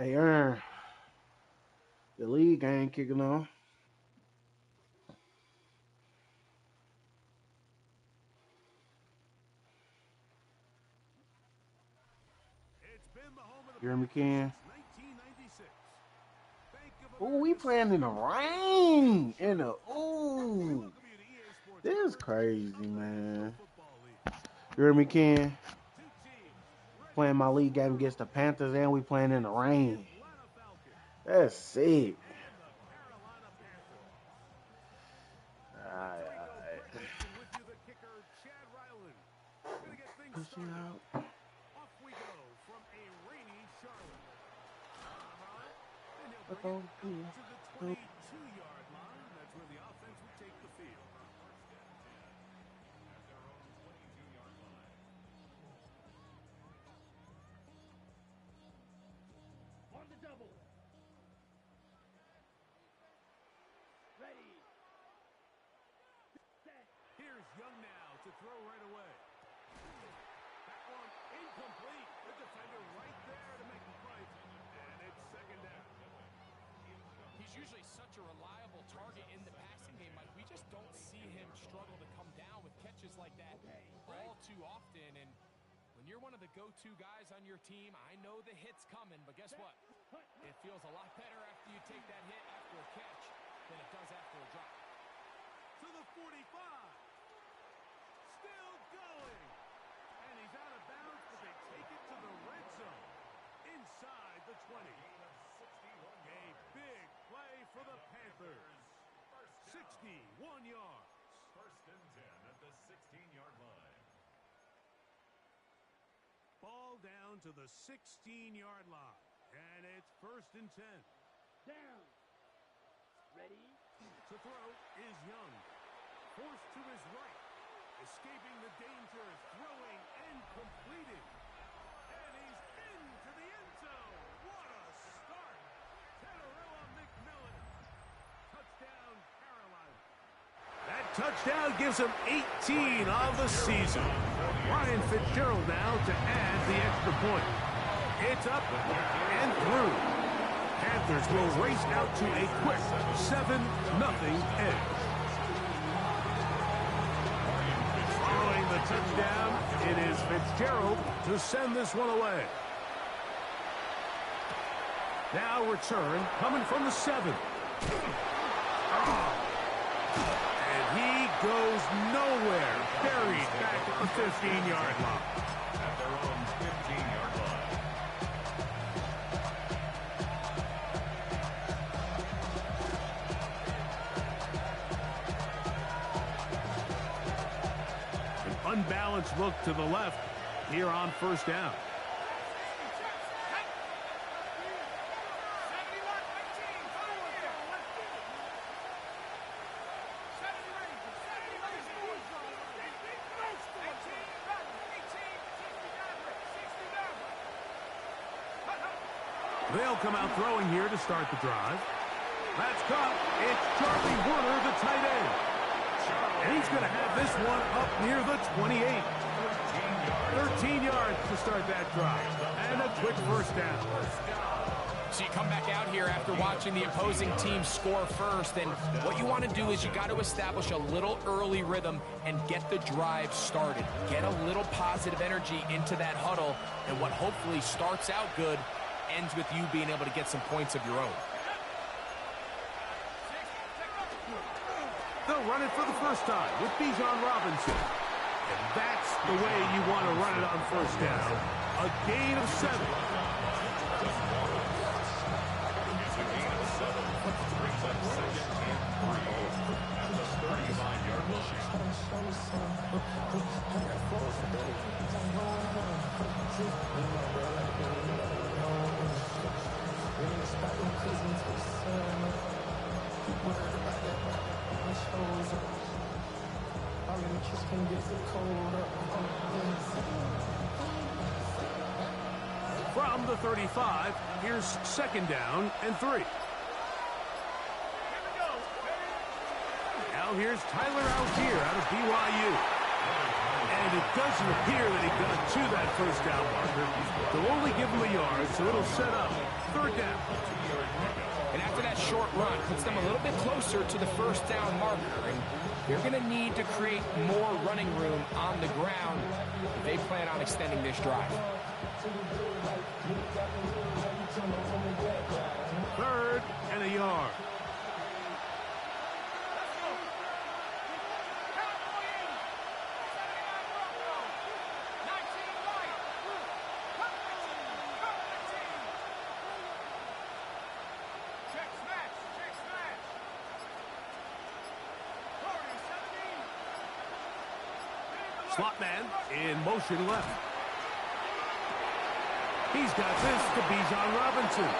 Hey, Aaron, the league ain't kicking off. You hear me, Ken? Ooh, we playing in the rain. Ooh. This is crazy, man. You hear me, Ken? Playing my league game against the Panthers and we playing in the rain. That's sick. Alright. Pushing out. Here's Young now to throw right away. That one incomplete. The defender right there to make the play. And it's second down. He's usually such a reliable target in the passing game, Mike. We just don't see him struggle to come down with catches like that all too often. And when you're one of the go-to guys on your team, I know the hit's coming, but guess what? It feels a lot better after you take that hit after a catch than it does after a drop. To the 45. Still going. And he's out of bounds, but they take it to the red zone. Inside the 20. A big play for the Panthers. 61 yards. First and 10 at the 16-yard line. Ball down to the 16-yard line. And it's first and 10. Down. Ready? To throw is Young. Forced to his right. Escaping the danger, throwing and completing. And he's into the end zone. What a start. Teteroa McMillan. Touchdown, Carolina. That touchdown gives him 18 on the season. Ryan Fitzgerald now to add the extra point. It's up and through. Panthers will race out to a quick 7-0 edge. Following the touchdown, it is Fitzgerald to send this one away. Now return coming from the 7. And he goes nowhere. Buried back at the 15-yard line. At their own 15-yard line. Unbalanced look to the left here on first down. They'll come out throwing here to start the drive. That's caught. It's Charlie Warner, the tight end. And he's going to have this one up near the 28. 13 yards to start that drive. And a quick first down. So you come back out here after watching the opposing team score first, and what you want to do is you got to establish a little early rhythm and get the drive started. Get a little positive energy into that huddle, and what hopefully starts out good ends with you being able to get some points of your own. They'll run it for the first time with Bijan Robinson. And that's the way you want to run it on first down. A gain of 7. From the 35, here's second down and 3. Now here's Tyler Algier out of BYU. And And it doesn't appear that he got to that first down marker. They'll only give him a yard, so it'll set up third down. And after that short run, puts them a little bit closer to the first down marker. And they're going to need to create more running room on the ground if they plan on extending this drive. Third and a yard. Slot man in motion left. He's got this to Bijan Robinson.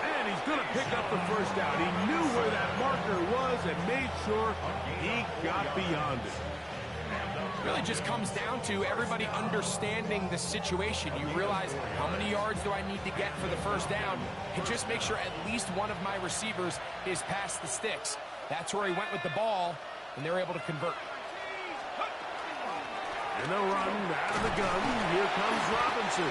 And he's going to pick up the first down. He knew where that marker was and made sure he got beyond it. It really just comes down to everybody understanding the situation. You realize, how many yards do I need to get for the first down? And just make sure at least one of my receivers is past the sticks. That's where he went with the ball, and they're able to convert. And they'll run out of the gun. Here comes Robinson.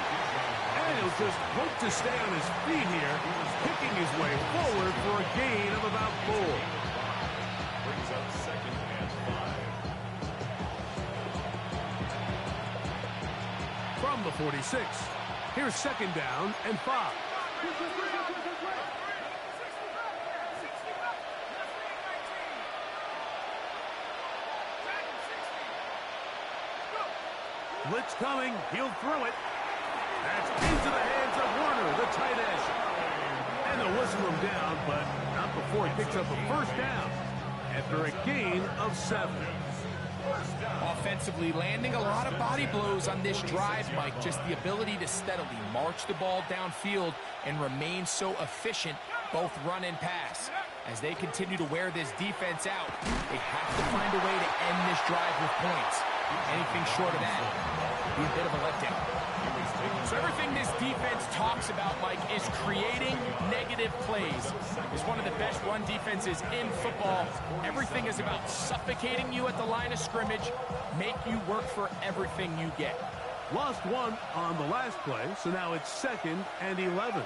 And he'll just hope to stay on his feet here, picking his way forward for a gain of about 4. Brings up second and 5. From the 46, here's second down and 5. Blitz coming. He'll throw it. That's into the hands of Warner, the tight end. And they'll whistle him down, but not before he picks up a first down after a gain of 7. Offensively, landing a lot of body blows on this drive, Mike. Just the ability to steadily march the ball downfield and remain so efficient, both run and pass. As they continue to wear this defense out, they have to find a way to end this drive with points. Anything short of that would be a bit of a letdown. So everything this defense talks about, Mike, is creating negative plays. It's one of the best run defenses in football. Everything is about suffocating you at the line of scrimmage, make you work for everything you get. Lost one on the last play, so now it's second and 11.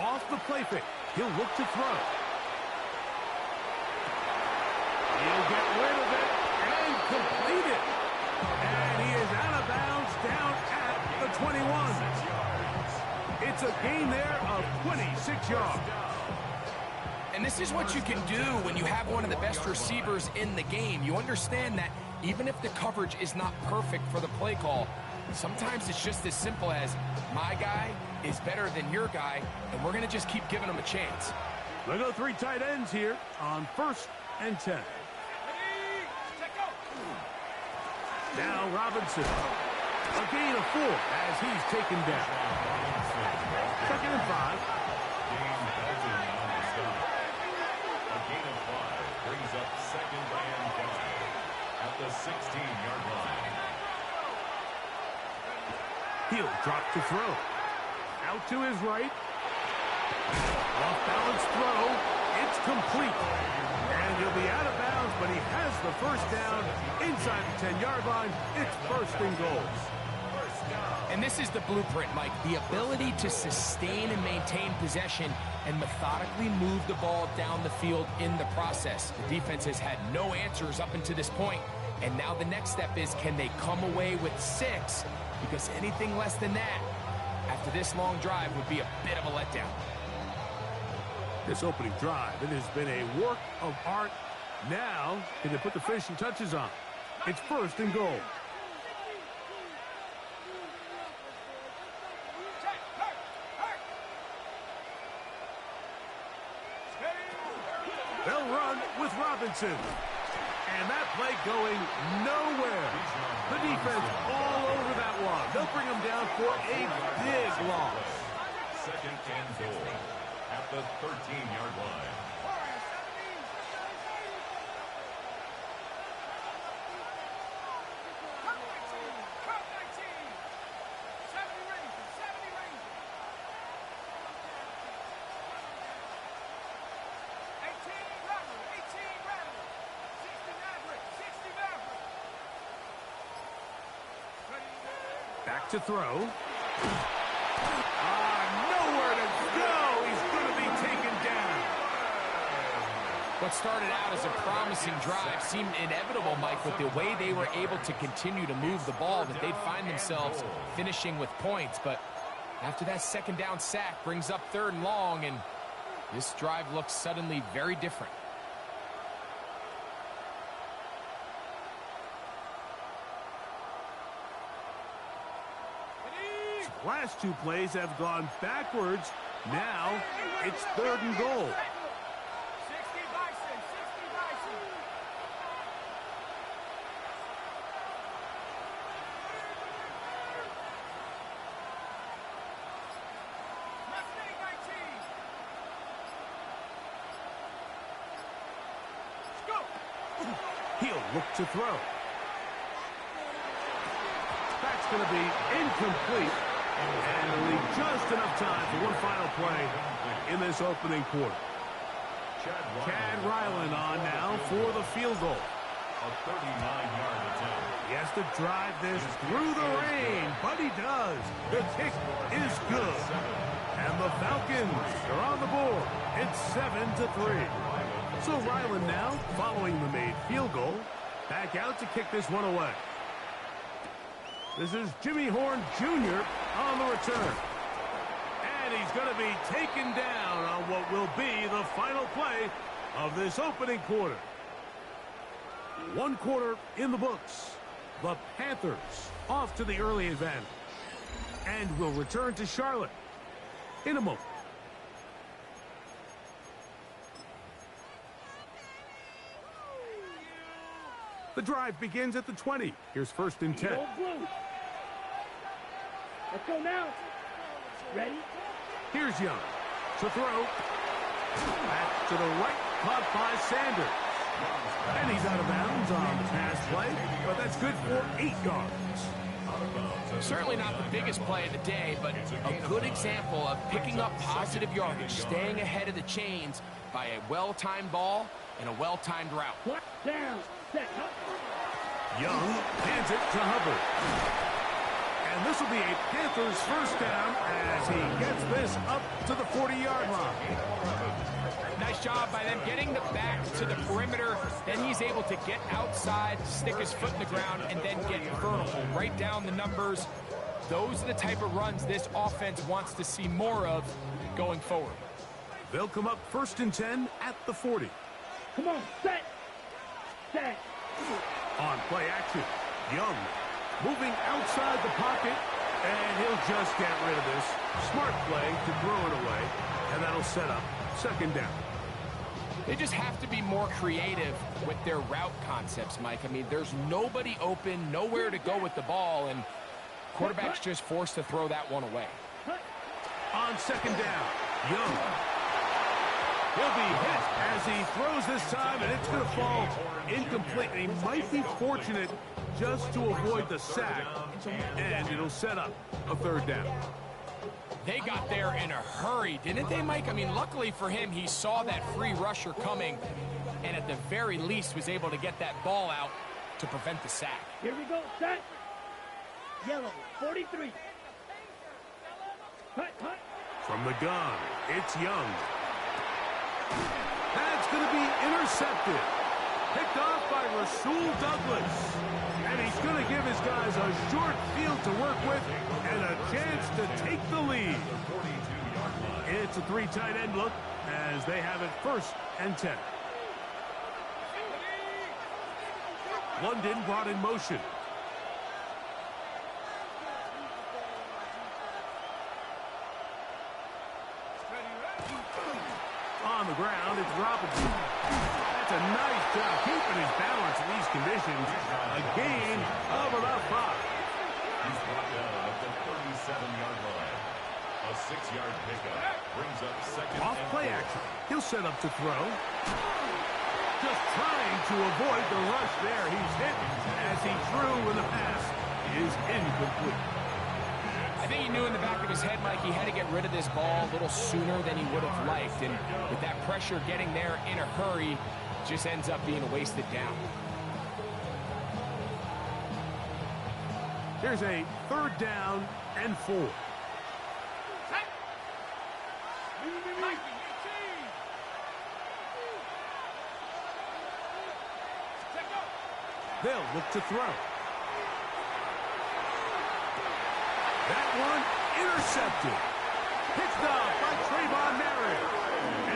Off the play fake. He'll look to throw. He'll get rid of it and complete it. And he is out of bounds down at the 21. It's a gain there of 26 yards. And this is what you can do when you have one of the best receivers in the game. You understand that even if the coverage is not perfect for the play call, sometimes it's just as simple as my guy is better than your guy, and we're going to just keep giving him a chance. They'll go 3 tight ends here on first and 10. Now Robinson. A gain of 4 as he's taken down. Second and 5. A gain of 5 brings up second and 5 at the 16-yard line. He'll drop to throw. Out to his right. Off-balance throw. It's complete. And he'll be out of bounds, but he has the first down inside the 10-yard line. It's first and goal. And this is the blueprint, Mike. The ability to sustain and maintain possession and methodically move the ball down the field in the process. The defense has had no answers up until this point. And now the next step is, can they come away with 6? Because anything less than that, after this long drive, would be a bit of a letdown. This opening drive, it has been a work of art. Now, can they put the finishing touches on? It's first and goal. They'll run with Robinson. And that play going nowhere. The defense all over that one. They'll bring him down for a big loss. Second and goal at the 13-yard line. to throw. Nowhere to go. He's going to be taken down. What started out as a promising drive seemed inevitable, Mike, with the way they were able to continue to move the ball, that they'd find themselves finishing with points. But after that second down sack brings up 3rd and long, and this drive looks suddenly very different. Last 2 plays have gone backwards. Now it's 3rd and goal. He'll look to throw. That's going to be incomplete. And they'll leave just enough time for one final play in this opening quarter. Chad Ryland on now for the field goal. A 39-yard attempt. He has to drive this through the rain, but he does. The kick is good. And the Falcons are on the board. It's 7-3. So Ryland now, following the made field goal, back out to kick this one away. This is Jimmy Horn Jr. on the return. And he's going to be taken down on what will be the final play of this opening quarter. 1 quarter in the books. The Panthers off to the early advantage. And will return to Charlotte in a moment. The drive begins at the 20. Here's 1st and 10. Let's go now. Ready? Here's Young to throw. Back to the right, caught by Sanders. And he's out of bounds on the pass play, but that's good for 8 yards. Certainly not the biggest play of the day, but a good example of picking up positive yardage, staying ahead of the chains by a well-timed ball and a well-timed route. Down. Set. Young hands it to Hubbard. And this will be a Panthers 1st down as he gets this up to the 40-yard line. Nice job by them getting the back to the perimeter. Then he's able to get outside, stick his foot in the ground, and then get vertical. Right down the numbers. Those are the type of runs this offense wants to see more of going forward. They'll come up 1st and 10 at the 40. Come on, set. Set. On play action, Young moving outside the pocket, and he'll just get rid of this. Smart play to throw it away, and that'll set up 2nd down. They just have to be more creative with their route concepts, Mike. I mean, there's nobody open, nowhere to go with the ball, and quarterback's just forced to throw that one away. On 2nd down, Young. He'll be hit as he throws this time, and it's going to fall incomplete. He might be fortunate just to avoid the sack, and it'll set up a 3rd down. They got there in a hurry, didn't they, Mike? I mean, luckily for him, he saw that free rusher coming, and at the very least was able to get that ball out to prevent the sack. Here we go. Set. Yellow. 43. Hut, hut. From the gun, it's Young. That's going to be intercepted. Picked off by Rasul Douglas. And he's going to give his guys a short field to work with and a chance to take the lead. It's a 3 tight end look as they have it 1st and 10. London brought in motion. On the ground, it's Robinson. That's a nice job keeping his balance in these conditions. A gain of about 5. He's brought down at the 37-yard line. A 6-yard pickup brings up 2nd. Off play action. He'll set up to throw. Just trying to avoid the rush there. He's hit as he threw when the pass is incomplete. I think he knew in the back of his head, Mike, he had to get rid of this ball a little sooner than he would have liked. And with that pressure getting there in a hurry, just ends up being a wasted down. Here's a 3rd down and 4. They'll look to throw. That one intercepted. Picked up by Trayvon Merritt.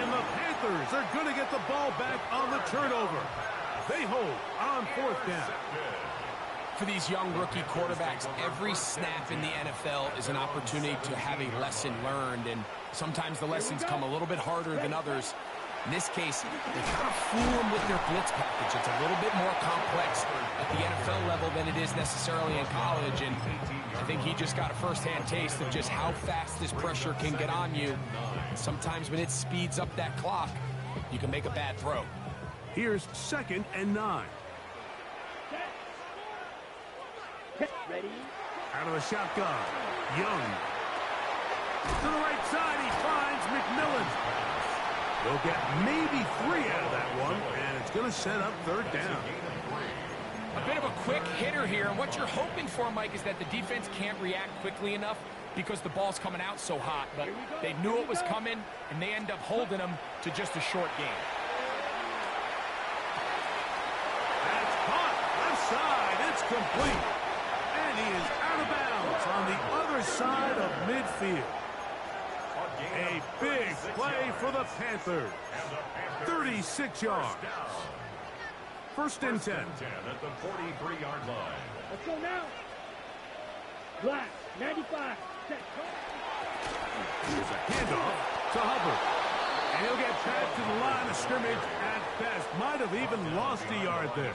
And the Panthers are going to get the ball back on the turnover. They hold on 4th down. For these young rookie quarterbacks, every snap in the NFL is an opportunity to have a lesson learned, and sometimes the lessons come a little bit harder than others. In this case, they kind of fool them with their blitz package. It's a little bit more complex at the NFL level than it is necessarily in college, and I think he just got a first-hand taste of just how fast this pressure can get on you. And sometimes when it speeds up that clock, you can make a bad throw. Here's 2nd and 9. Ready? Out of the shotgun. Young. To the right side, he finds McMillan. They'll get maybe 3 out of that one, and it's going to set up 3rd down. A bit of a quick hitter here, and what you're hoping for, Mike, is that the defense can't react quickly enough because the ball's coming out so hot, but they knew it was coming, and they end up holding them to just a short game. That's caught. Left side. It's complete. And he is out of bounds on the other side of midfield. A big play for the Panthers. 36 yards. 1st and 10. At the 43-yard line. Let's go now. Black, 95. Set. Here's a handoff to Hubbard. And he'll get back to the line of scrimmage at best. Might have even lost a yard there.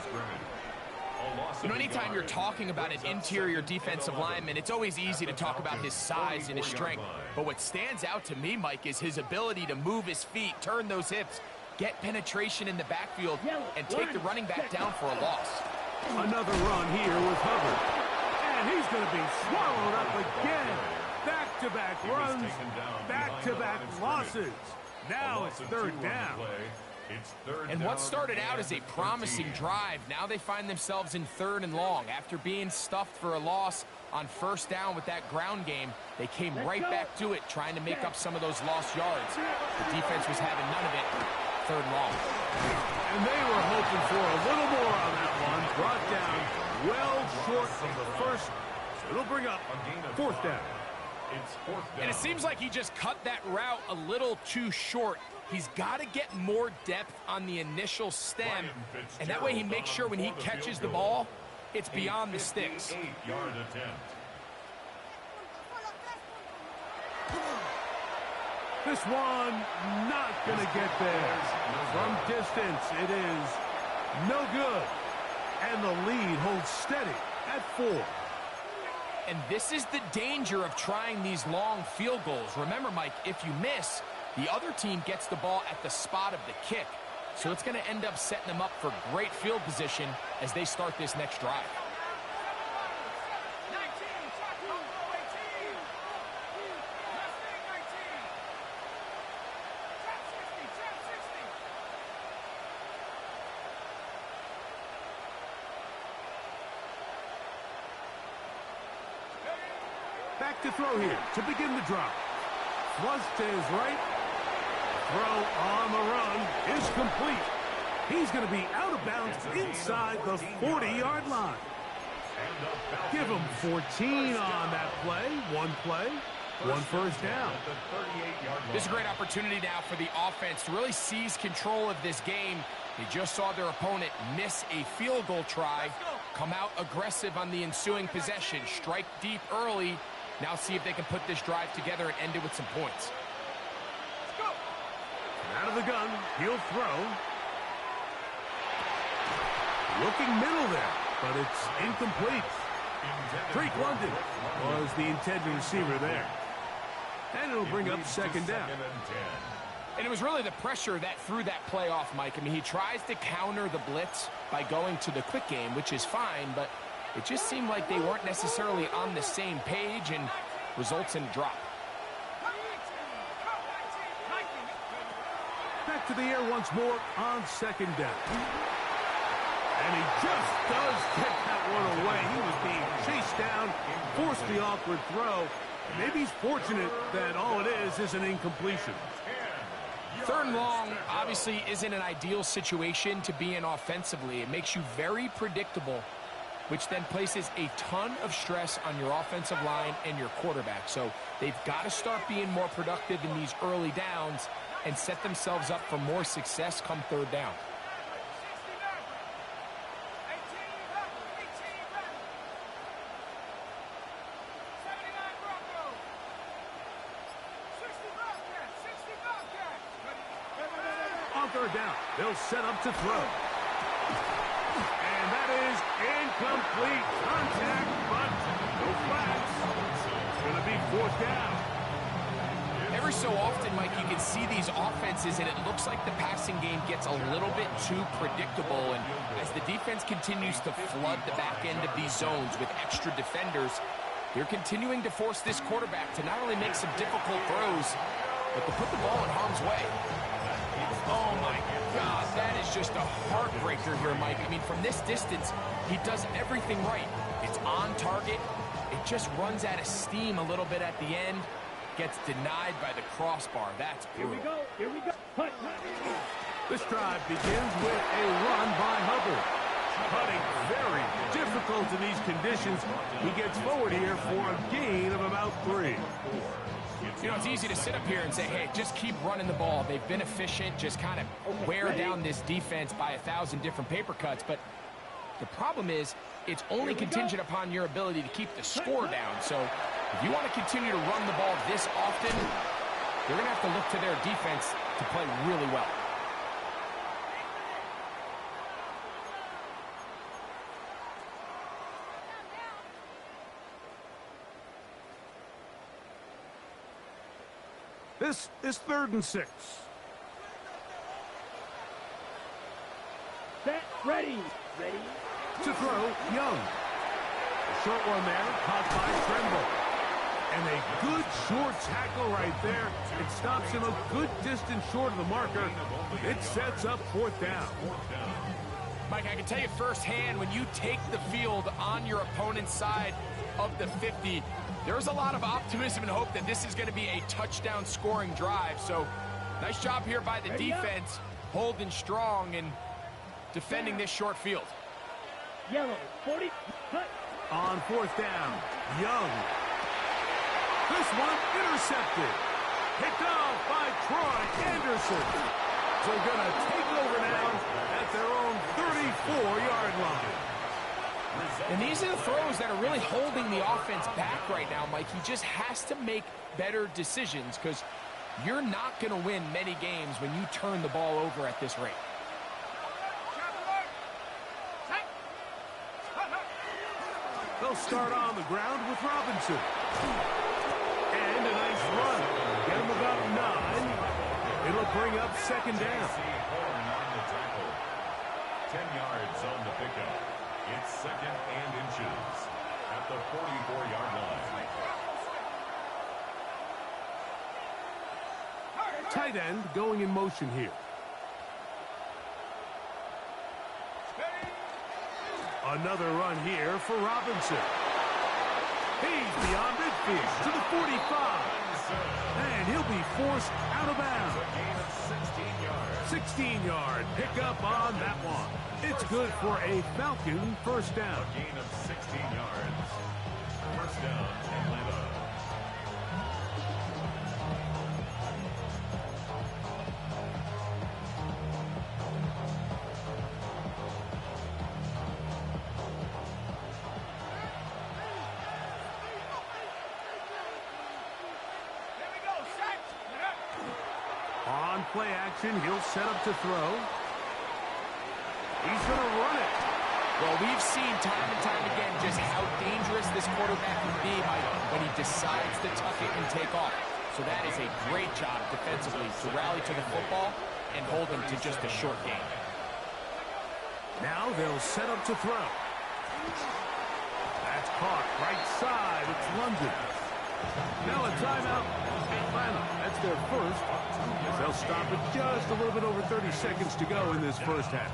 You know, anytime you're talking about an interior defensive lineman, it's always easy to talk about his size and his strength. But what stands out to me, Mike, is his ability to move his feet, turn those hips, get penetration in the backfield, and take the running back down for a loss. Another run here with Hubbard. And he's going to be swallowed up again. Back-to-back runs, back-to-back losses. Now it's 3rd down. And what started out as a promising drive, now they find themselves in 3rd and long. After being stuffed for a loss on 1st down with that ground game, they came right back to it, trying to make up some of those lost yards. The defense was having none of it. 3rd and long. And they were hoping for a little more on that one. Brought down well short of the first. So it'll bring up 4th down. And it seems like he just cut that route a little too short. He's got to get more depth on the initial stem, and that way he makes sure when he catches the ball, it's beyond the sticks. 8-yard attempt. This one not going to get there. From distance, it is no good. And the lead holds steady at 4. And this is the danger of trying these long field goals. Remember, Mike, if you miss, the other team gets the ball at the spot of the kick. So it's going to end up setting them up for great field position as they start this next drive. Back to throw here to begin the drive. Thrust to his right. Throw on the run is complete. He's going to be out of bounds inside the 40-yard line. Give him 14 on that play. One 1st down. This is a great opportunity now for the offense to really seize control of this game. They just saw their opponent miss a field goal try, come out aggressive on the ensuing possession, strike deep early. Now see if they can put this drive together and end it with some points. Out of the gun, he'll throw. Looking middle there, but it's incomplete. Drake London was the intended receiver there. And it'll bring up 2nd down. And it was really the pressure that threw that play off, Mike. I mean, he tries to counter the blitz by going to the quick game, which is fine, but it just seemed like they weren't necessarily on the same page and results in a drop. Back to the air once more on 2nd down. And he just does get that one away. He was being chased down, forced the awkward throw. Maybe he's fortunate that all it is an incompletion. 3rd and long obviously isn't an ideal situation to be in offensively. It makes you very predictable, which then places a ton of stress on your offensive line and your quarterback. So they've got to start being more productive in these early downs and set themselves up for more success come 3rd down. On 3rd down, they'll set up to throw. And that is incomplete contact, but no flags. It's going to be 4th down. Every so often, Mike, you can see these offenses, and it looks like the passing game gets a little bit too predictable. And as the defense continues to flood the back end of these zones with extra defenders, they're continuing to force this quarterback to not only make some difficult throws, but to put the ball in harm's way. Oh, my God, that is just a heartbreaker here, Mike. I mean, from this distance, he does everything right. It's on target. It just runs out of steam a little bit at the end. Gets denied by the crossbar. That's brutal. Here we go. Punt. This drive begins with a run by Hubbard. Putting very difficult in these conditions. He gets forward here for a gain of about 3. You know, it's easy to sit up here and say, hey, just keep running the ball. They've been efficient, just kind of wear down this defense by 1,000 different paper cuts. But the problem is it's only contingent upon your ability to keep the score down. So if you want to continue to run the ball this often, you're going to have to look to their defense to play really well. This is 3rd and 6. Set. Ready. To throw, Young. A short one there, caught by Tremble. And a good short tackle right there. It stops him a good distance short of the marker. It sets up 4th down. Mike, I can tell you firsthand, when you take the field on your opponent's side of the 50, there's a lot of optimism and hope that this is going to be a touchdown scoring drive. So nice job here by the defense, holding strong and defending this short field. Yellow. 40. Cut. On 4th down, Young. This one intercepted. Picked off by Troy Anderson. So going to take over now at their own 34-yard line. And these are the throws that are really holding the offense back right now, Mike. He just has to make better decisions because you're not going to win many games when you turn the ball over at this rate. They'll start on the ground with Robinson. And a nice run. Get him about 9. It'll bring up 2nd down. 10 yards on the pickup. It's 2nd and inches at the 44-yard line. Tight end going in motion here. Another run here for Robinson. He's beyond midfield to the 45. And he'll be forced out of bounds. 16-yard pickup on that one. It's good for a Falcon 1st down. A gain of 16 yards. 1st down, Atlanta. On play action, he'll set up to throw. He's going to run it. Well, we've seen time and time again just how dangerous this quarterback can be, Mike, when he decides to tuck it and take off. So that is a great job defensively to rally to the football and hold him to just a short gain. Now they'll set up to throw. That's caught right side. It's London. Now a timeout. Atlanta. That's their first. They'll stop it just a little bit over 30 seconds to go in this 1st half.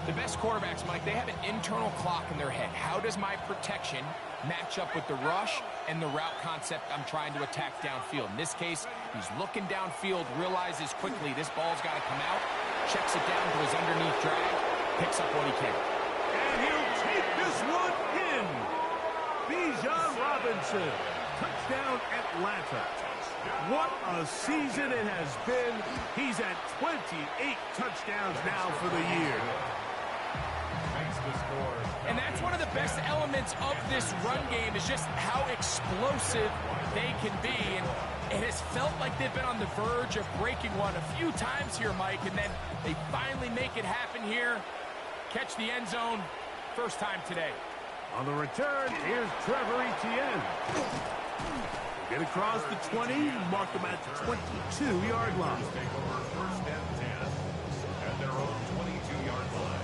The best quarterbacks, Mike, they have an internal clock in their head. How does my protection match up with the rush and the route concept I'm trying to attack downfield? In this case, he's looking downfield, realizes quickly this ball's got to come out, checks it down to his underneath drag, picks up what he can. And he'll take this one in. Bijan Robinson. Touchdown, Atlanta. What a season it has been. He's at 28 touchdowns now for the year. And that's one of the best elements of this run game is just how explosive they can be. And it has felt like they've been on the verge of breaking one a few times here, Mike, and then they finally make it happen here. Catch the end zone, first time today. On the return, here's Trevor Etienne. Get across the 20, mark them at the 22-yard line. Take over first and 10 at their own 22-yard line.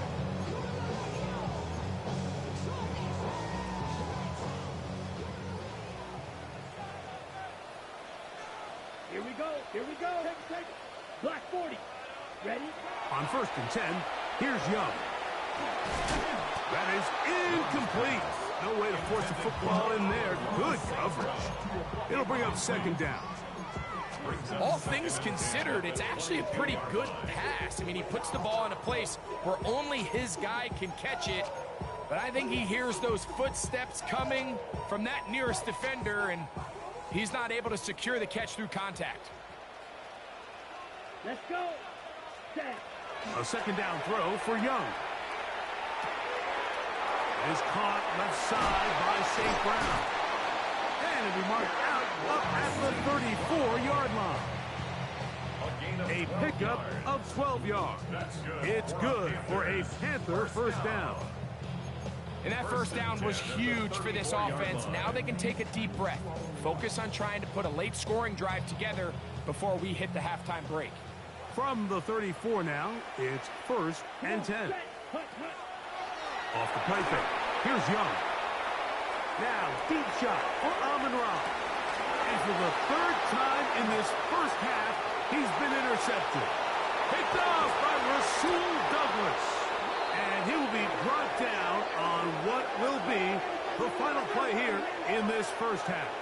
Here we go. Here we go. Take it. Black 40. Ready? On first and 10, here's Young. That is incomplete. No way to force the football in there. Good coverage. It'll bring up second down. All things considered, it's actually a pretty good pass. I mean, he puts the ball in a place where only his guy can catch it. But I think he hears those footsteps coming from that nearest defender, and he's not able to secure the catch through contact. Let's go. Set. A second down throw for Young. Is caught left side by St. Brown. And it'll be marked out up at the 34-yard line. A pickup of 12 yards. It's good for a Panther first down. And that first down was huge for this offense. Now they can take a deep breath. Focus on trying to put a late scoring drive together before we hit the halftime break. From the 34 now, it's first and 10. Off the play fake. Here's Young. Now, deep shot for Amon-Ra. And for the third time in this first half, he's been intercepted. Picked off by Rasul Douglas. And he will be brought down on what will be the final play here in this first half.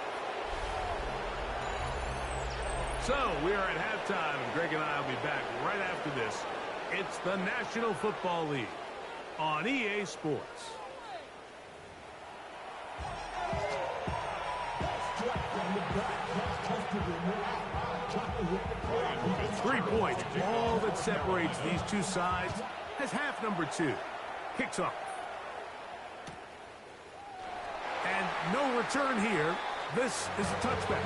So, we are at halftime, and Greg and I will be back right after this. It's the National Football League on EA Sports. Three points, all that separates these two sides as half number 2 kicks off. And no return here. This is a touchback.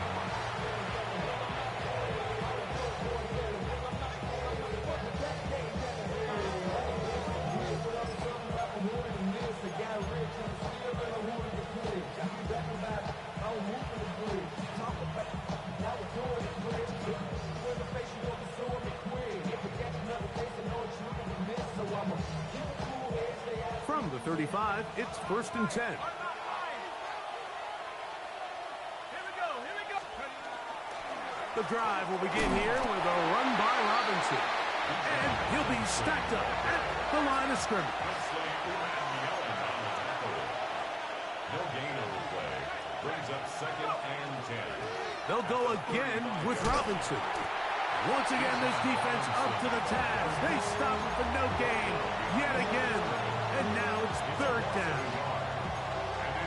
From the 35, it's first and 10. The drive will begin here with a run by Robinson. And he'll be stacked up at the line of scrimmage. No gain on the play. Brings up second and 10. They'll go again with Robinson. Once again, this defense up to the task. They stop it for no gain yet again. And now it's third down.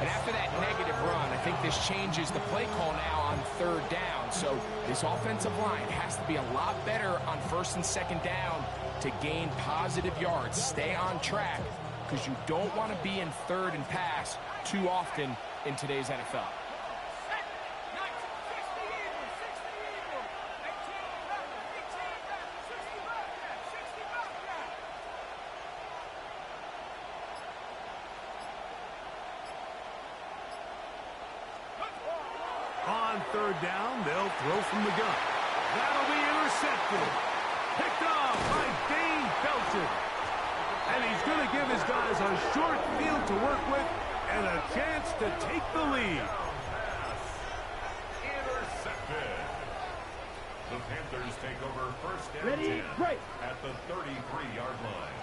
And after that negative run, I think this changes the play call now on third down. So this offensive line has to be a lot better on first and second down to gain positive yards. Stay on track because you don't want to be in third and pass too often in today's NFL. On third down, they'll throw from the gun. That'll be intercepted. Picked off by Dane Belton. And he's going to give his guys a short field to work with and a chance to take the lead. Intercepted. The Panthers take over first and Ready, 10 break. at the 33-yard line.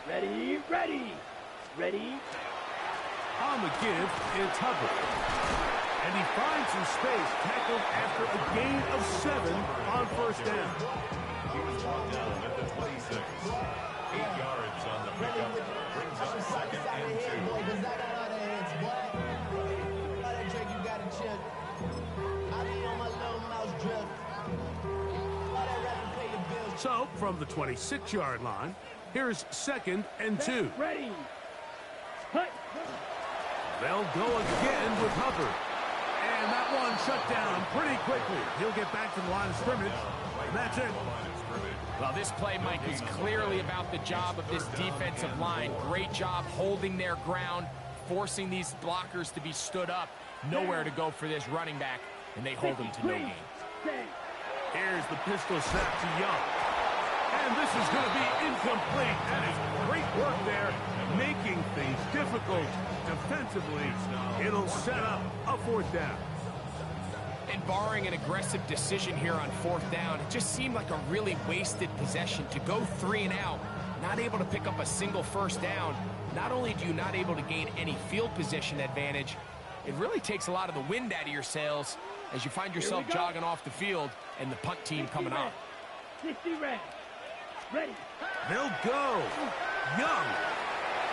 Ready, ready, ready. On the give, it's Hubbard. And he finds some space, tackled after a gain of 7 on first down. He was brought down at the 26. 8 yards on the pickup. Brings up second and 2. So, from the 26-yard line, here's second and 2. Ready. Hut. They'll go again with Hubbard. And that one shut down pretty quickly. He'll get back to the line of scrimmage. That's it. Well, this play, Mike, is clearly about the job of this defensive line. Great job holding their ground, forcing these blockers to be stood up. Nowhere to go for this running back, and they hold him to no gain. Here's the pistol snap to Young. And this is going to be incomplete. That is great work there, making things difficult defensively. It'll set up a fourth down. And barring an aggressive decision here on fourth down, it just seemed like a really wasted possession. To go 3 and out, not able to pick up a single first down, not only do you not able to gain any field position advantage, it really takes a lot of the wind out of your sails as you find yourself jogging off the field and the punt team coming on. 60 red. Ready. They'll go. Young.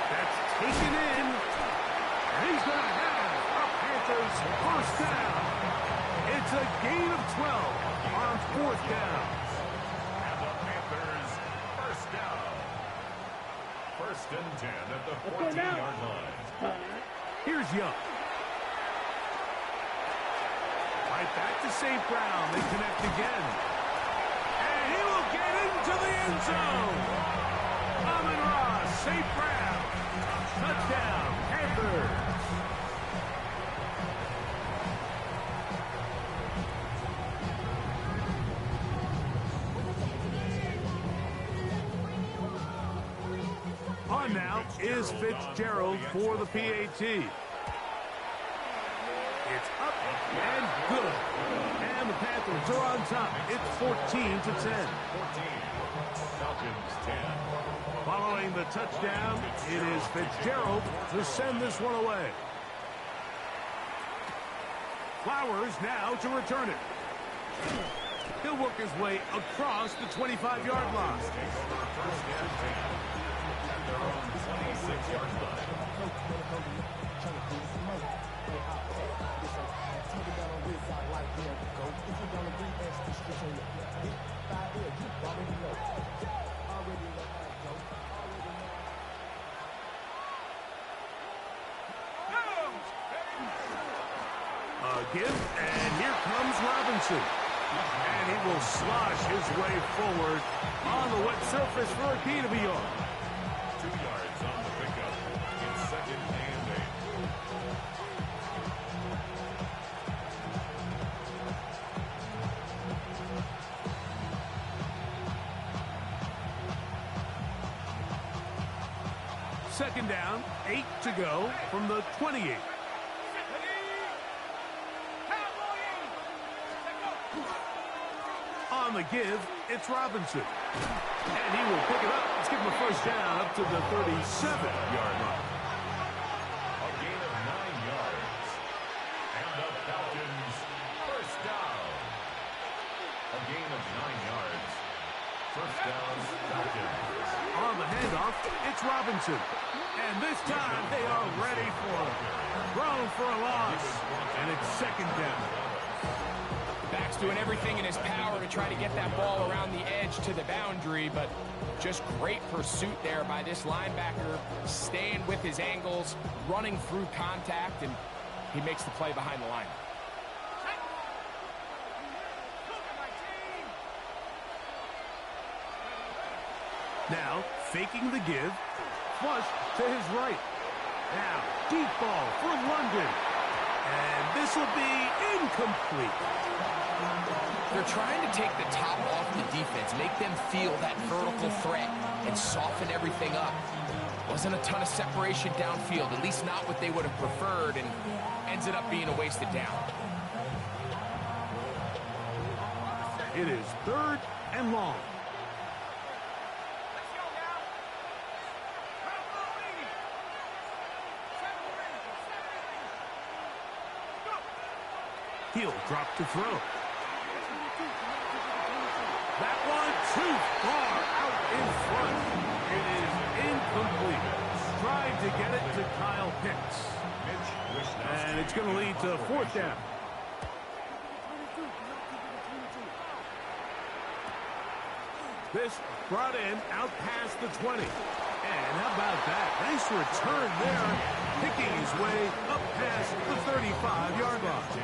That's taken in. And he's going to have a Panthers first down. It's a gain of 12 on fourth down. And the Panthers first down. First and 10 at the 14-yard line. Here's Young. Right back to St. Brown. They connect again. And he will get into the end zone. Amon-Ra, St. Brown. Touchdown, Panthers. On now is Fitzgerald for the PAT. It's up and good. And the Panthers are on top. It's 14-10. Falcons 10. Following the touchdown, it is Fitzgerald to send this one away. Flowers now to return it. He'll work his way across the 25-yard line. First and 10. At their own 26-yard line. Give, and here comes Robinson. And he will slosh his way forward on the wet surface for a gain of a yard. 2 yards on the pickup. It's second and 8. Second down, 8 to go from the 28. On the give, it's Robinson. And he will pick it up. Let's give him a first down up to the 37-yard line. A gain of 9 yards. And the Falcons first down. A gain of 9 yards. First down, Falcons. On the handoff, it's Robinson. And this time they are ready for him. Thrown for a loss. And it's second down. Back's doing everything in his power to try to get that ball around the edge to the boundary, but just great pursuit there by this linebacker, staying with his angles, running through contact, and he makes the play behind the line. Now, faking the give, flush to his right. Now, deep ball for London. And this will be incomplete. They're trying to take the top off the defense, make them feel that vertical threat, and soften everything up. Wasn't a ton of separation downfield, at least not what they would have preferred, and ends it up being a wasted down. It is third and long. He'll drop to throw. That one too far out in front. It is incomplete. Trying to get it to Kyle Pitts. And it's going to lead to fourth down. This brought in out past the 20. And how about that? Nice return there, picking his way up past the 35-yard line.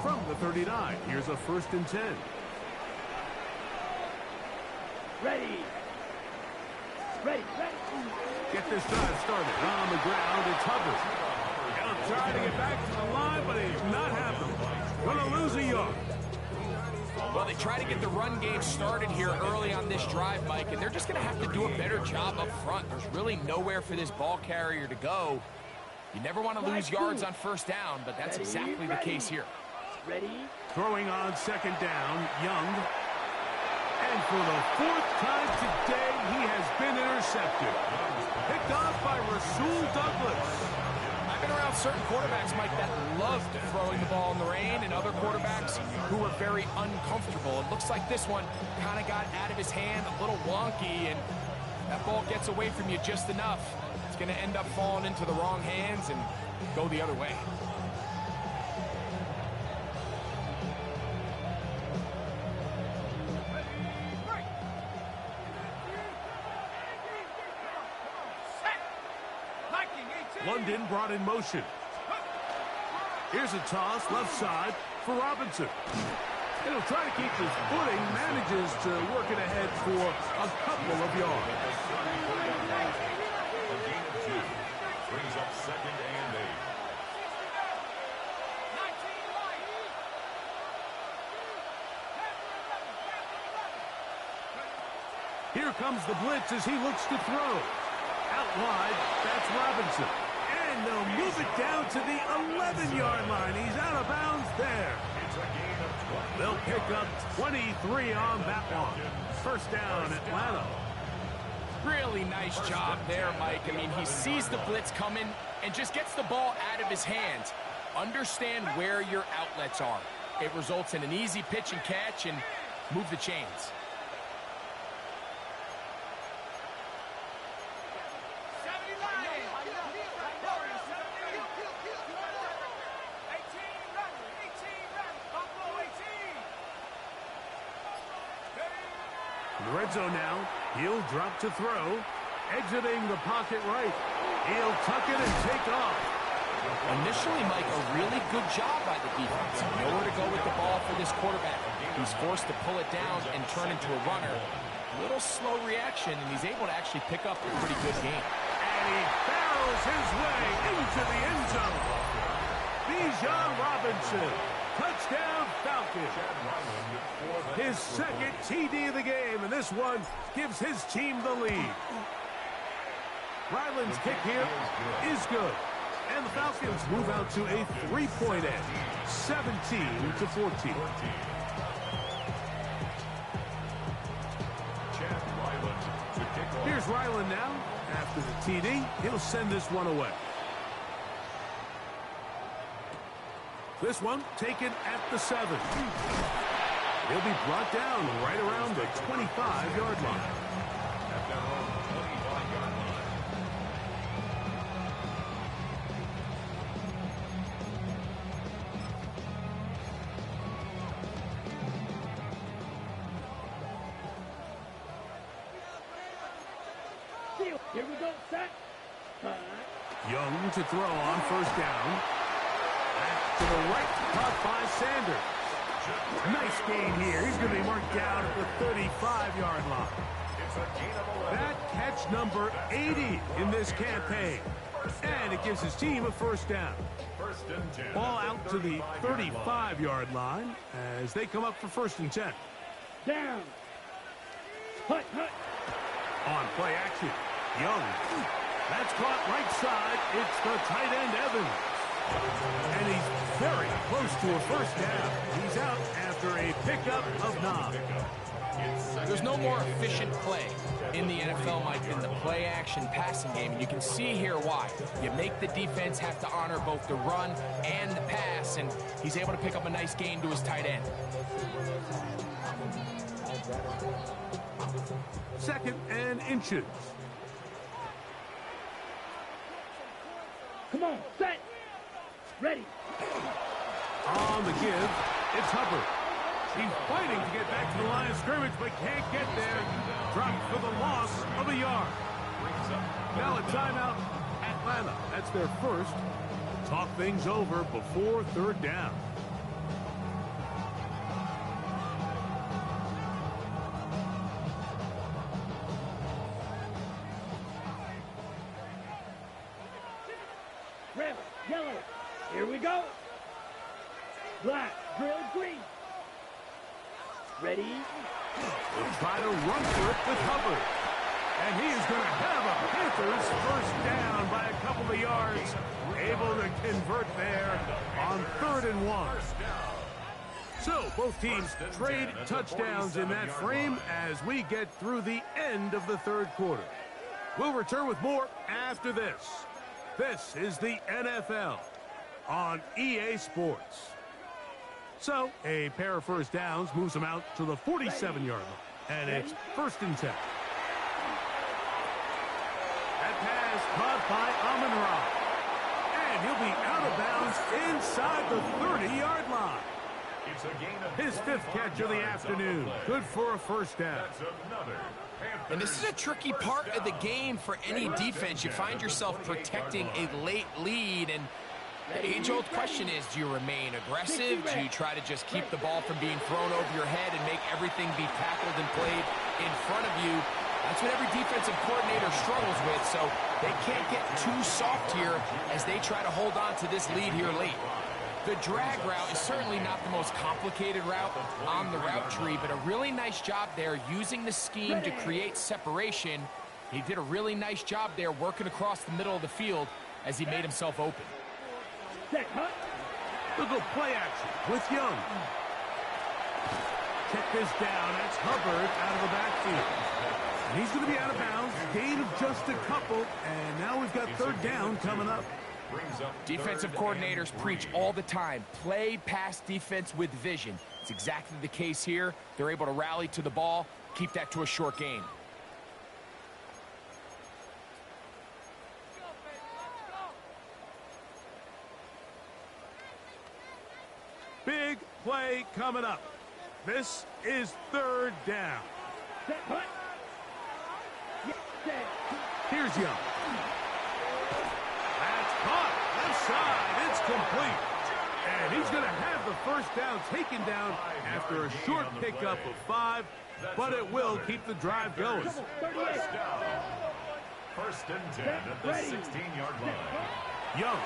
From the 39, here's a 1st and 10. Ready. Ready. Get this drive started. On the ground, it's Hubbard. He'll try to get back to the line, but he's not happening. Going to lose a yard. Well, they try to get the run game started here early on this drive, Mike, and they're just going to have to do a better job up front. There's really nowhere for this ball carrier to go. You never want to lose yards on 1st down, but that's exactly the case here. Ready. Throwing on 2nd down, Young. And for the 4th time today, he has been intercepted. Picked off by Rasul Douglas. I've been around certain quarterbacks, Mike, that loved throwing the ball in the rain, and other quarterbacks who were very uncomfortable. It looks like this one kind of got out of his hand, a little wonky, and that ball gets away from you just enough. It's going to end up falling into the wrong hands and go the other way. London brought in motion. Here's a toss left side for Robinson. And he'll try to keep his footing, manages to work it ahead for a couple of yards. Brings up 2nd and 8. Here comes the blitz as he looks to throw. Out wide, that's Robinson. And they'll move it down to the 11-yard line. He's out of bounds there. They'll pick up 23 on that one. 1st down, Atlanta. Really nice job there, Mike. I mean, he sees the blitz coming and just gets the ball out of his hands. Understand where your outlets are. It results in an easy pitch and catch and move the chains. In the red zone now, he'll drop to throw. Exiting the pocket right. He'll tuck it and take off. Initially, Mike, a really good job by the defense. Nowhere to go with the ball for this quarterback. He's forced to pull it down and turn into a runner. Little slow reaction, and he's able to actually pick up a pretty good game. And he barrels his way into the end zone. Bijan Robinson. Touchdown, Falcons. His 2nd TD of the game, and this one gives his team the lead. Ryland's kick here is good. And the Falcons move out to a 3-point edge, 17-14. Here's Ryland now. After the TD, he'll send this one away. This one taken at the 7. He'll be brought down right around the 25-yard line. At their own 25-yard line. Here we go, set. Young to throw on 1st down. Back to the right, caught by Sanders. Nice gain here. He's going to be marked down at the 35-yard line. That catch number 80 in this campaign. And it gives his team a 1st down. Ball out to the 35-yard line as they come up for 1st and 10. Down. Hut. On play action, Young. That's caught right side. It's the tight end, Evans. And he's very close to a 1st down. He's out after a pickup of 9. There's no more efficient play in the NFL, Mike, than the play-action passing game. And you can see here why. You make the defense have to honor both the run and the pass, and he's able to pick up a nice gain to his tight end. Second and inches. Come on, set. Ready. On the give, it's Hubbard. He's fighting to get back to the line of scrimmage, but can't get there. Dropped for the loss of a yard. Now a timeout, Atlanta. That's their first. Talk things over before third down. Red, yellow. Here we go. Black, grilled green. Ready? They'll try to run for it with Hubbard. And he is going to have a Panthers first down by a couple of yards. Able to convert there on 3rd and 1. So both teams trade touchdowns in that frame as we get through the end of the third quarter. We'll return with more after this. This is the NFL on EA Sports. So, a pair of first downs moves them out to the 47-yard line. And it's 1st and 10. That pass caught by Amon-Ra. And he'll be out of bounds inside the 30-yard line. It's a gain of His 5th catch of the afternoon. Good for a first down. That's another Panthers. And this is a tricky part of the game for any defense. You find yourself protecting a late lead, and the age-old question is, do you remain aggressive? Do you try to just keep the ball from being thrown over your head and make everything be tackled and played in front of you? That's what every defensive coordinator struggles with, so they can't get too soft here as they try to hold on to this lead here late. The drag route is certainly not the most complicated route on the route tree, but a really nice job there using the scheme to create separation. He did a really nice job there working across the middle of the field as he made himself open. Set, hut. Look at play action with Young. Check this down. That's Hubbard out of the backfield. And he's going to be out of bounds. Gain of just a couple. And now we've got 3rd down coming up. Defensive coordinators preach all the time, play pass defense with vision. It's exactly the case here. They're able to rally to the ball, keep that to a short gain. Big play coming up. This is 3rd down. Set, hut. Yes, set. Here's Young. That's caught. Left side. It's complete. And he's going to have the first down taken down after a short pickup of 5, but it will keep the drive going. First down. 1st and 10 at the 16-yard line. Young.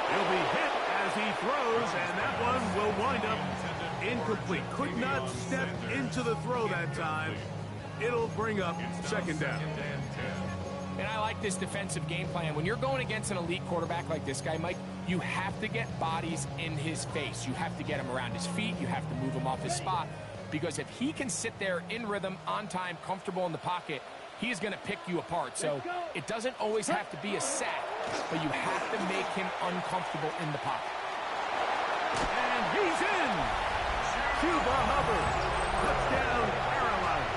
He'll be hit as he throws, and that one will wind up incomplete. Could not step into the throw that time. It'll bring up 2nd down. And I like this defensive game plan. When you're going against an elite quarterback like this guy, Mike, you have to get bodies in his face. You have to get him around his feet. You have to move him off his spot. Because if he can sit there in rhythm, on time, comfortable in the pocket, he is going to pick you apart. So it doesn't always have to be a sack, but you have to make him uncomfortable in the pocket. And he's in. Cuba Hubbard. Touchdown, Carolina.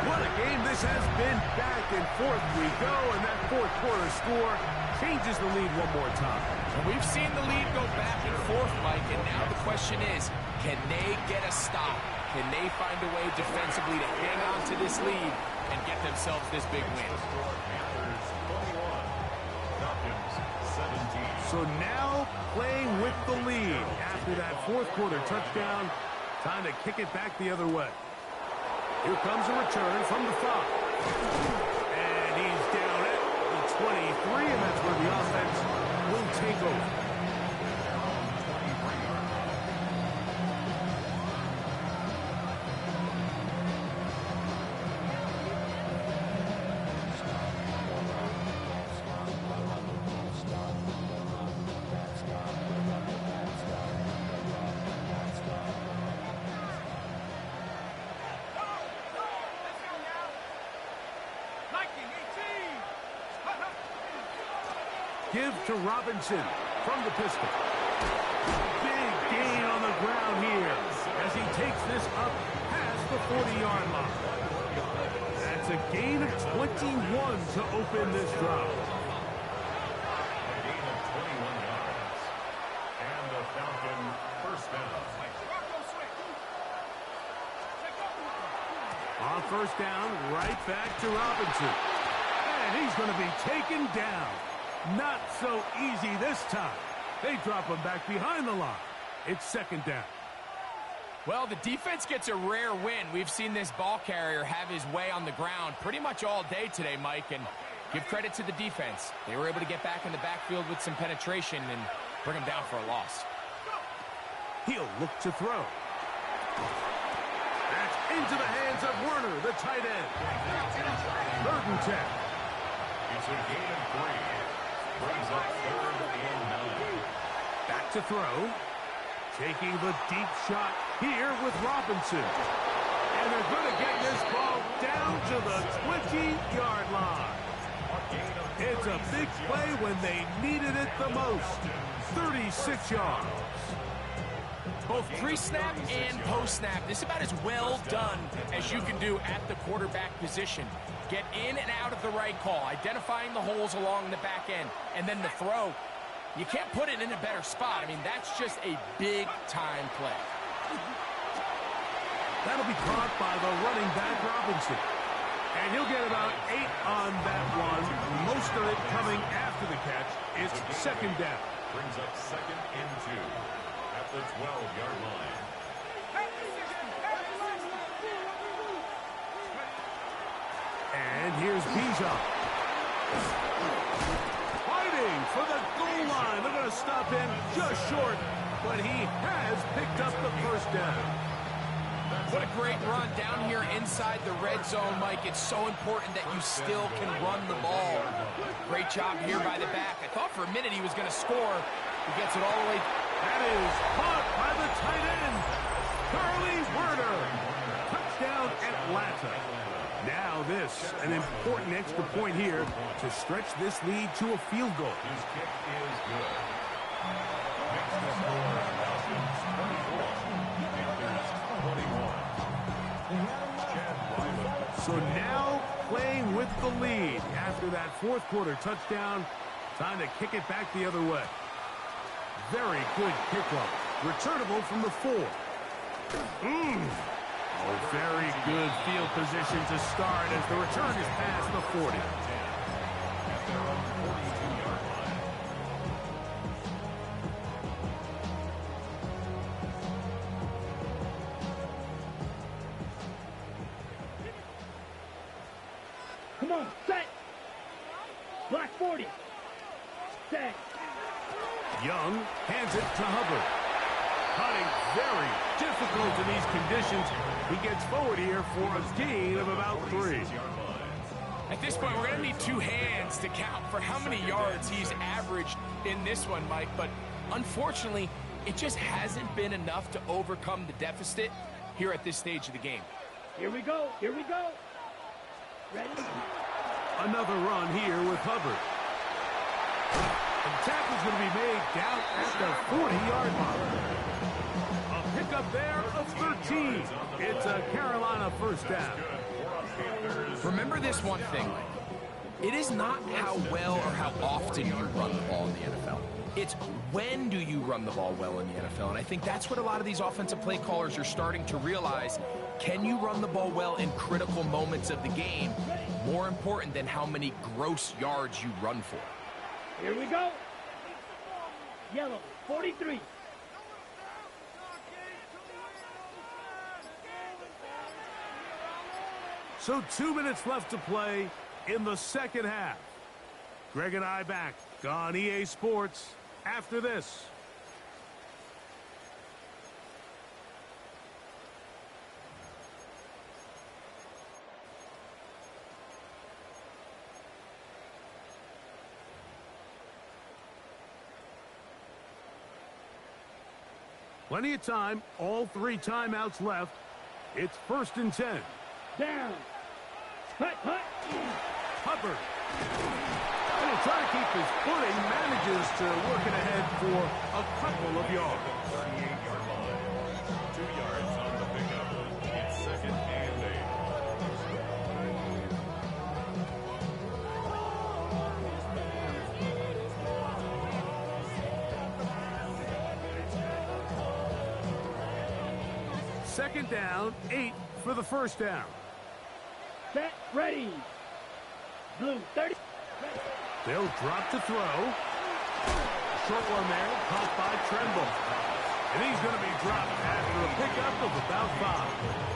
What a game this has been. Back and forth we go, and that 4th quarter score changes the lead one more time. And we've seen the lead go back and forth, Mike, and now the question is, can they get a stop? Can they find a way defensively to hang on to this lead and get themselves this big win? Panthers 21, Falcons 17. So now playing with the lead after that 4th quarter touchdown. Time to kick it back the other way. Here comes a return from the 5. And he's down at the 23, and that's where the offense will take over. give to Robinson from the pistol. Big gain on the ground here as he takes this up past the 40-yard line. That's a gain of 21 to open this drive. A gain of 21 yards. And the Falcon first down. On first down, right back to Robinson. And he's going to be taken down. Not so easy this time. They drop him back behind the line. It's second down. Well, the defense gets a rare win. We've seen this ball carrier have his way on the ground pretty much all day today, Mike, and give credit to the defense. They were able to get back in the backfield with some penetration and bring him down for a loss. He'll look to throw. That's into the hands of Werner, the tight end. 3rd and 10. It's a gain of 3. Brings up 3rd and 9. Back to throw. Taking the deep shot here with Robinson. And they're going to get this ball down to the 20-yard line. It's a big play when they needed it the most. 36 yards. Both pre-snap and post-snap, this is about as well done as you can do at the quarterback position. Get in and out of the right call, identifying the holes along the back end, and then the throw. You can't put it in a better spot. I mean, that's just a big-time play. That'll be caught by the running back, Robinson. And he'll get about 8 on that one. Most of it coming after the catch. It's second down. Brings up 2nd and 2 at the 12-yard line. And here's Bijan. Fighting for the goal line. They're going to stop him just short, but he has picked up the first down. What a great run down here inside the red zone, Mike. It's so important that you still can run the ball. Great job here by the back. I thought for a minute he was going to score. He gets it all the way. That is caught by the tight end, Charlie Werner. Touchdown, Atlanta. Now this, an important extra point here to stretch this lead to a field goal. His kick is good. Makes the score Falcons 24, Panthers 21. Chad Ryland. So now playing with the lead after that 4th quarter touchdown. Time to kick it back the other way. Very good kickoff. Returnable from the 4. Oh, very good field position to start as the return is past the 40. At their own 42-yard line. Come on, set. Black 40. Set. Young hands it to Hubbard. Cutting very difficult in these conditions. He gets forward here for a gain of about 3. At this point, we're going to need 2 hands to count for how many yards he's averaged in this one, Mike. But unfortunately, it just hasn't been enough to overcome the deficit here at this stage of the game. Here we go. Here we go. Ready? Another run here with Hubbard. The tackle's going to be made down at the 40-yard line. A pickup there of 13. It's a Carolina first down. Remember this one thing. It is not how well or how often you run the ball in the NFL. It's when do you run the ball well in the NFL. And I think that's what a lot of these offensive play callers are starting to realize. Can you run the ball well in critical moments of the game? More important than how many gross yards you run for. Here we go. Yellow, 43. So 2 minutes left to play in the second half. Greg and I back on EA Sports after this. Plenty of time, all 3 timeouts left. It's 1st and 10. Down. Hut, hut. Hubbard. And he'll try to keep his footing, manages to work it ahead for a couple of yards. 38-yard line. 2 yards on the pickup. It's 2nd and 8. Second down, 8 for the first down. Set, ready. Blue, 30. They'll drop to throw. Short one there, caught by Tremble. And he's going to be dropped after a pickup of about 5.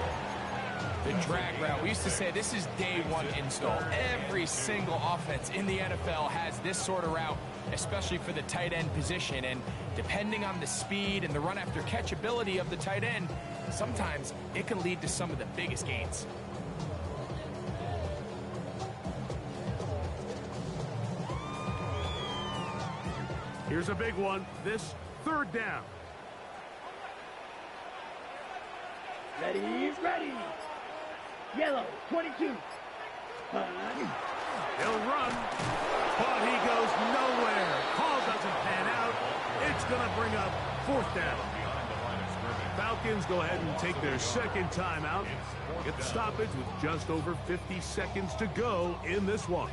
The drag route. We used to say this is day one install. Every single offense in the NFL has this sort of route, especially for the tight end position. And depending on the speed and the run after catch ability of the tight end, sometimes it can lead to some of the biggest gains. Here's a big one. This third down. Ready, ready. Yellow, 22. He'll run, but he goes nowhere. Call doesn't pan out. It's going to bring up 4th down. Falcons go ahead and take their second timeout. Get the stoppage with just over 50 seconds to go in this one.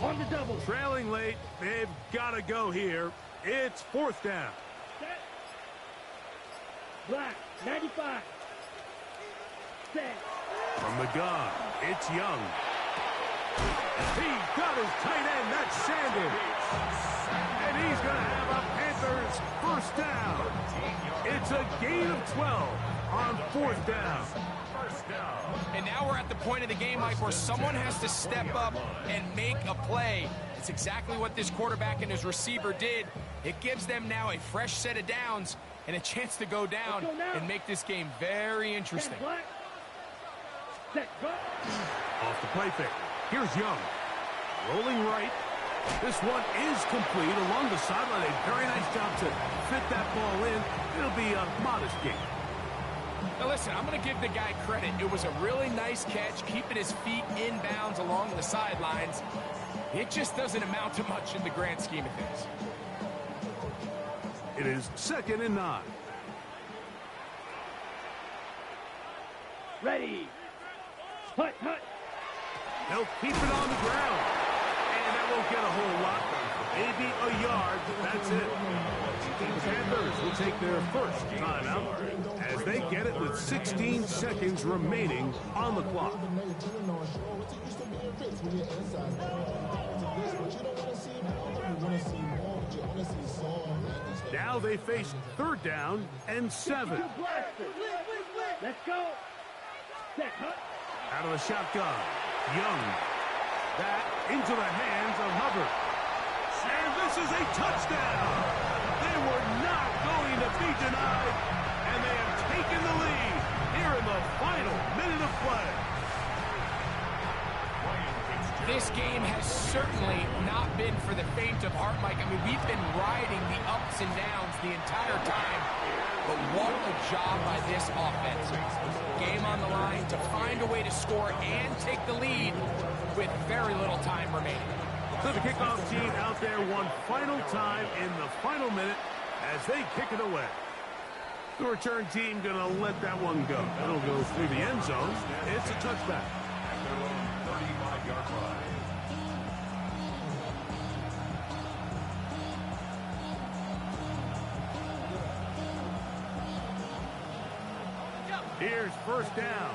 On the double. Trailing late, they've got to go here. It's 4th down. Set. Black, 95. Set. From the gun, it's Young. He got his tight end, that's Sanders. And he's going to have a Panthers first down. It's a gain of 12 on 4th down. And now we're at the point of the game, Mike, where someone has to step up and make a play. It's exactly what this quarterback and his receiver did. It gives them now a fresh set of downs and a chance to go down and make this game very interesting. Set, black. Set, go. Off the play fake. Here's Young. Rolling right. This one is complete along the sideline. A very nice job to fit that ball in. It'll be a modest gain. Now listen, I'm going to give the guy credit. It was a really nice catch, keeping his feet in bounds along the sidelines. It just doesn't amount to much in the grand scheme of things. It is 2nd and 9. Ready. Hut, hut. They'll keep it on the ground. And that won't get a whole lot. Maybe a yard. That's it. The Panthers will take their first timeout as they get it with 16 seconds remaining on the clock. Now they face 3rd down and 7. Let's go. Set, hut. Out of the shotgun. Young. That into the hands of Hubbard. And this is a touchdown. They were not going to be denied, and they have taken the lead here in the final minute of play. This game has certainly not been for the faint of heart, Mike. I mean, we've been riding the ups and downs the entire time, but what a job by this offense. Game on the line to find a way to score and take the lead with very little time remaining. So the kickoff team out there one final time in the final minute as they kick it away. The return team going to let that one go. It'll go through the end zone. It's a touchback. At their own 35-yard line. Here's first down.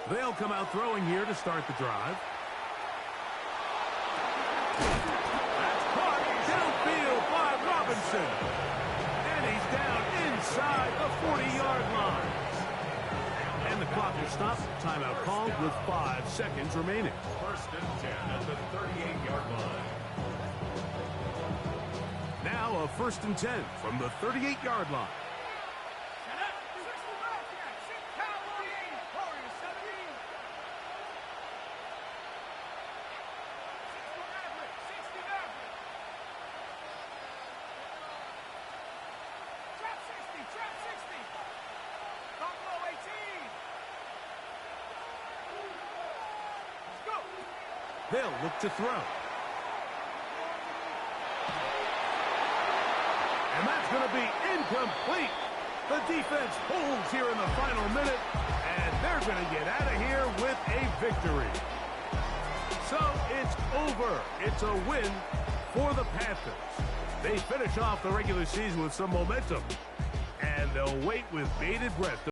They'll come out throwing here to start the drive. That's caught downfield by Robinson. And he's down inside the 40-yard line. And the clock will stop. Timeout called with 5 seconds remaining. First and 10 at the 38-yard line. Now a first and 10 from the 38-yard line. They'll look to throw. And that's going to be incomplete. The defense holds here in the final minute, and they're going to get out of here with a victory. So it's over. It's a win for the Panthers. They finish off the regular season with some momentum, and they'll wait with bated breath.